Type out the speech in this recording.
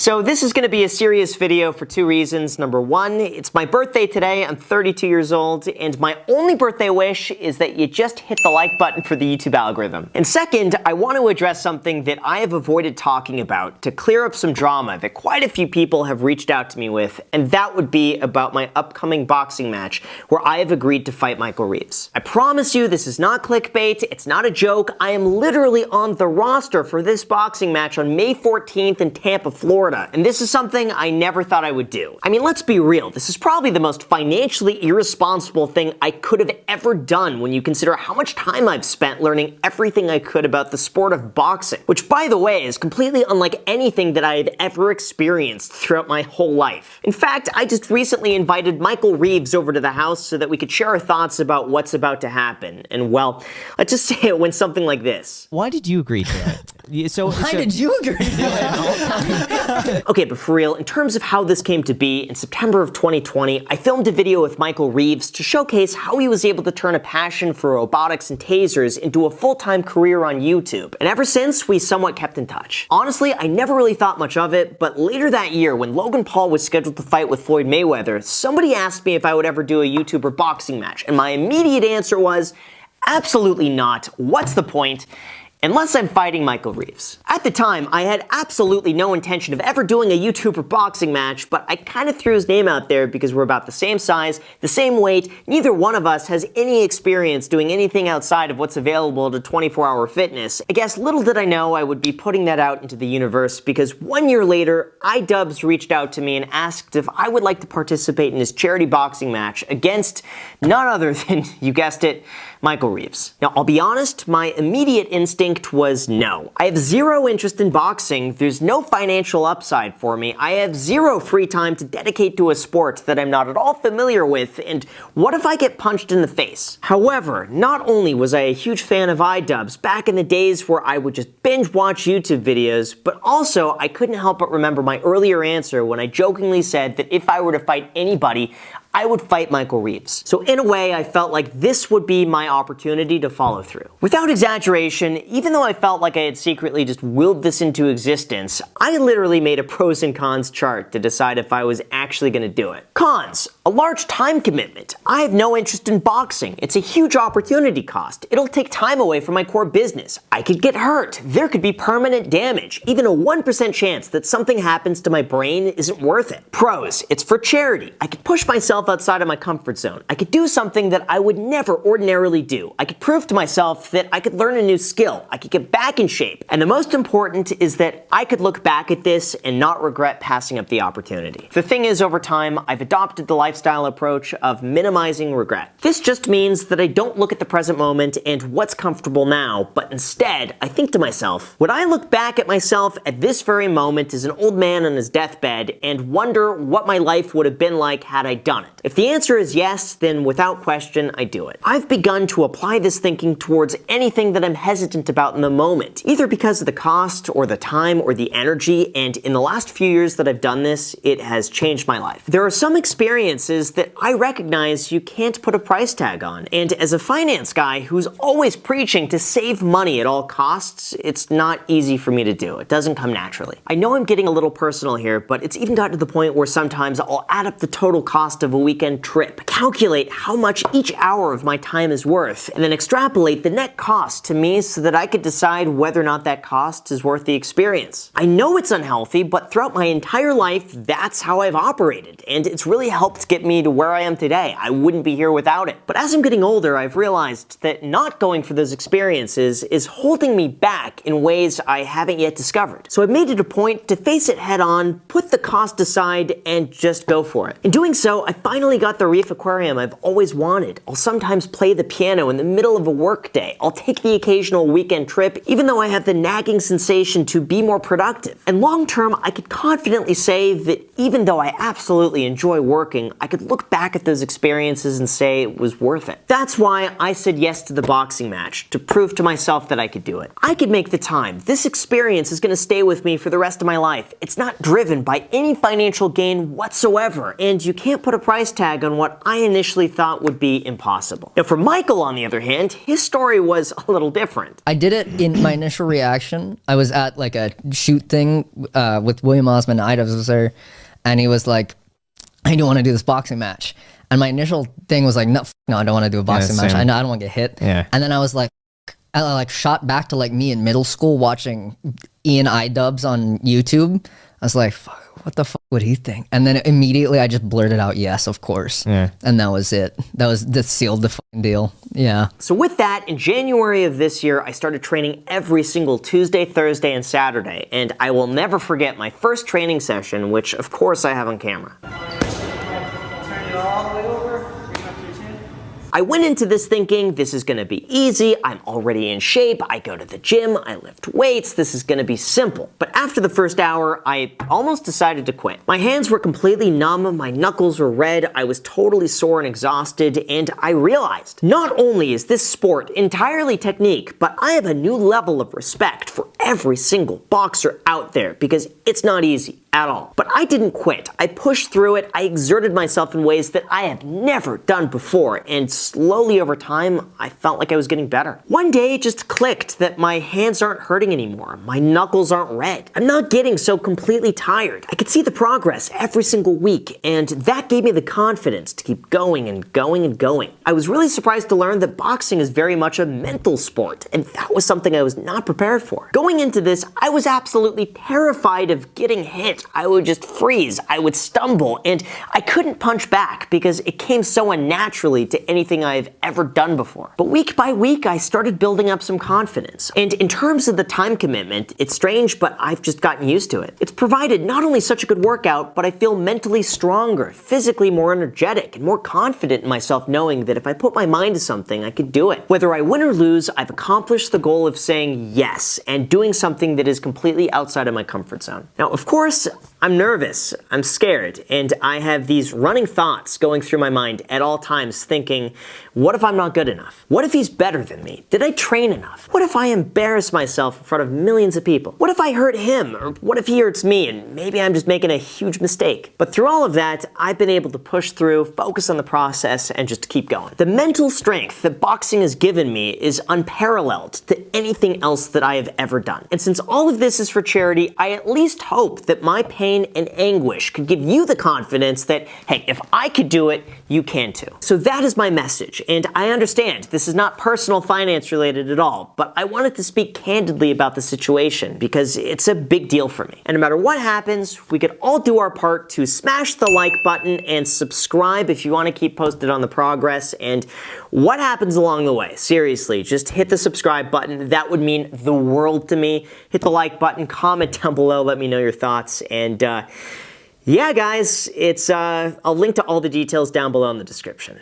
So this is going to be a serious video for two reasons. Number one, it's my birthday today. I'm 32 years old, and my only birthday wish is that you just hit the like button for the YouTube algorithm. And second, I want to address something that I have avoided talking about to clear up some drama that quite a few people have reached out to me with, and that would be about my upcoming boxing match where I have agreed to fight Michael Reeves. I promise you this is not clickbait, it's not a joke. I am literally on the roster for this boxing match on May 14th in Tampa, Florida, and this is something I never thought I would do. I mean, let's be real, this is probably the most financially irresponsible thing I could have ever done when you consider how much time I've spent learning everything I could about the sport of boxing, which by the way is completely unlike anything that I have ever experienced throughout my whole life. In fact, I just recently invited Michael Reeves over to the house so that we could share our thoughts about what's about to happen, and well, let's just say it went something like this. Why did you agree to it? Why did you agree to it? Okay, but for real, in terms of how this came to be, in September of 2020, I filmed a video with Michael Reeves to showcase how he was able to turn a passion for robotics and tasers into a full-time career on YouTube. And ever since, we somewhat kept in touch. Honestly, I never really thought much of it, but later that year, when Logan Paul was scheduled to fight with Floyd Mayweather, somebody asked me if I would ever do a YouTuber boxing match, and my immediate answer was, absolutely not. What's the point? Unless I'm fighting Michael Reeves. At the time, I had absolutely no intention of ever doing a YouTuber boxing match, but I kind of threw his name out there because we're about the same size, the same weight, neither one of us has any experience doing anything outside of what's available to 24-hour fitness. I guess little did I know I would be putting that out into the universe because 1 year later, iDubbbz reached out to me and asked if I would like to participate in his charity boxing match against none other than, you guessed it, Michael Reeves. Now, I'll be honest, my immediate instinct was no. I have zero interest in boxing, there's no financial upside for me, I have zero free time to dedicate to a sport that I'm not at all familiar with, and what if I get punched in the face? However, not only was I a huge fan of iDubbbz back in the days where I would just binge watch YouTube videos, but also I couldn't help but remember my earlier answer when I jokingly said that if I were to fight anybody, I would fight Michael Reeves. So in a way, I felt like this would be my opportunity to follow through. Without exaggeration, even though I felt like I had secretly just willed this into existence, I literally made a pros and cons chart to decide if I was actually going to do it. Cons: a large time commitment. I have no interest in boxing. It's a huge opportunity cost. It'll take time away from my core business. I could get hurt. There could be permanent damage. Even a 1% chance that something happens to my brain isn't worth it. Pros: it's for charity. I could push myself outside of my comfort zone. I could do something that I would never ordinarily do. I could prove to myself that I could learn a new skill. I could get back in shape. And the most important is that I could look back at this and not regret passing up the opportunity. The thing is, over time, I've adopted the lifestyle approach of minimizing regret. This just means that I don't look at the present moment and what's comfortable now, but instead, I think to myself, would I look back at myself at this very moment as an old man on his deathbed and wonder what my life would have been like had I done it? If the answer is yes, then without question, I do it. I've begun to apply this thinking towards anything that I'm hesitant about in the moment, either because of the cost or the time or the energy, and in the last few years that I've done this, it has changed my life. There are some experiences that I recognize you can't put a price tag on, and as a finance guy who's always preaching to save money at all costs, it's not easy for me to do. It doesn't come naturally. I know I'm getting a little personal here, but it's even gotten to the point where sometimes I'll add up the total cost of a weekend trip, calculate how much each hour of my time is worth, and then extrapolate the net cost to me so that I could decide whether or not that cost is worth the experience. I know it's unhealthy, but throughout my entire life, that's how I've operated, and it's really helped get me to where I am today. I wouldn't be here without it. But as I'm getting older, I've realized that not going for those experiences is holding me back in ways I haven't yet discovered. So I've made it a point to face it head on, put the cost aside, and just go for it. In doing so, I finally got the reef aquarium I've always wanted. I'll sometimes play the piano in the middle of a work day. I'll take the occasional weekend trip, even though I have the nagging sensation to be more productive. And long term, I could confidently say that even though I absolutely enjoy working, I could look back at those experiences and say it was worth it. That's why I said yes to the boxing match, to prove to myself that I could do it. I could make the time. This experience is going to stay with me for the rest of my life. It's not driven by any financial gain whatsoever, and you can't put a price price tag on what I initially thought would be impossible. Now for Michael, on the other hand, his story was a little different. I did it in my initial reaction. I was at like a shoot thing with William Osman, Ida's was there, and he was like, I don't want to do this boxing match. And my initial thing was like, no, I don't want to do a boxing match. I don't want to get hit. Yeah. And then I was like, I like shot back to like me in middle school watching Ian iDubbbz on YouTube. I was like, fuck, what the fuck would he think? And then immediately I just blurted out, yes, of course. Yeah. And that was it. That sealed the fucking deal. Yeah. So with that, in January of this year, I started training every single Tuesday, Thursday, and Saturday. And I will never forget my first training session, which of course I have on camera. Turn it all the way over, bring up to your chin. I went into this thinking this is gonna be easy, I'm already in shape, I go to the gym, I lift weights, this is gonna be simple. But after the first hour, I almost decided to quit. My hands were completely numb, my knuckles were red, I was totally sore and exhausted, and I realized, not only is this sport entirely technique, but I have a new level of respect for every single boxer out there because it's not easy at all. But I didn't quit. I pushed through it, I exerted myself in ways that I have never done before, and slowly over time, I felt like I was getting better. One day it just clicked that my hands aren't hurting anymore, my knuckles aren't red. I'm not getting so completely tired. I could see the progress every single week, and that gave me the confidence to keep going and going and going. I was really surprised to learn that boxing is very much a mental sport, and that was something I was not prepared for. Going into this, I was absolutely terrified of getting hit. I would just freeze, I would stumble, and I couldn't punch back because it came so unnaturally to anything I've ever done before. But week by week, I started building up some confidence. And in terms of the time commitment, it's strange, but I've just gotten used to it. It's provided not only such a good workout, but I feel mentally stronger, physically more energetic, and more confident in myself knowing that if I put my mind to something, I could do it. Whether I win or lose, I've accomplished the goal of saying yes and doing something that is completely outside of my comfort zone. Now, of course, I'm nervous, I'm scared, and I have these running thoughts going through my mind at all times thinking, what if I'm not good enough? What if he's better than me? Did I train enough? What if I embarrass myself in front of millions of people? What if I hurt him? Or what if he hurts me and maybe I'm just making a huge mistake? But through all of that, I've been able to push through, focus on the process, and just keep going. The mental strength that boxing has given me is unparalleled to anything else that I have ever done. And since all of this is for charity, I at least hope that my pain and anguish could give you the confidence that, hey, if I could do it, you can too. So that is my message, and I understand this is not personal finance related at all, but I wanted to speak candidly about the situation because it's a big deal for me. And no matter what happens, we could all do our part to smash the like button and subscribe if you want to keep posted on the progress and what happens along the way. Seriously, just hit the subscribe button. That would mean the world to me. Hit the like button, comment down below, let me know your thoughts, and yeah, guys, I'll link to all the details down below in the description.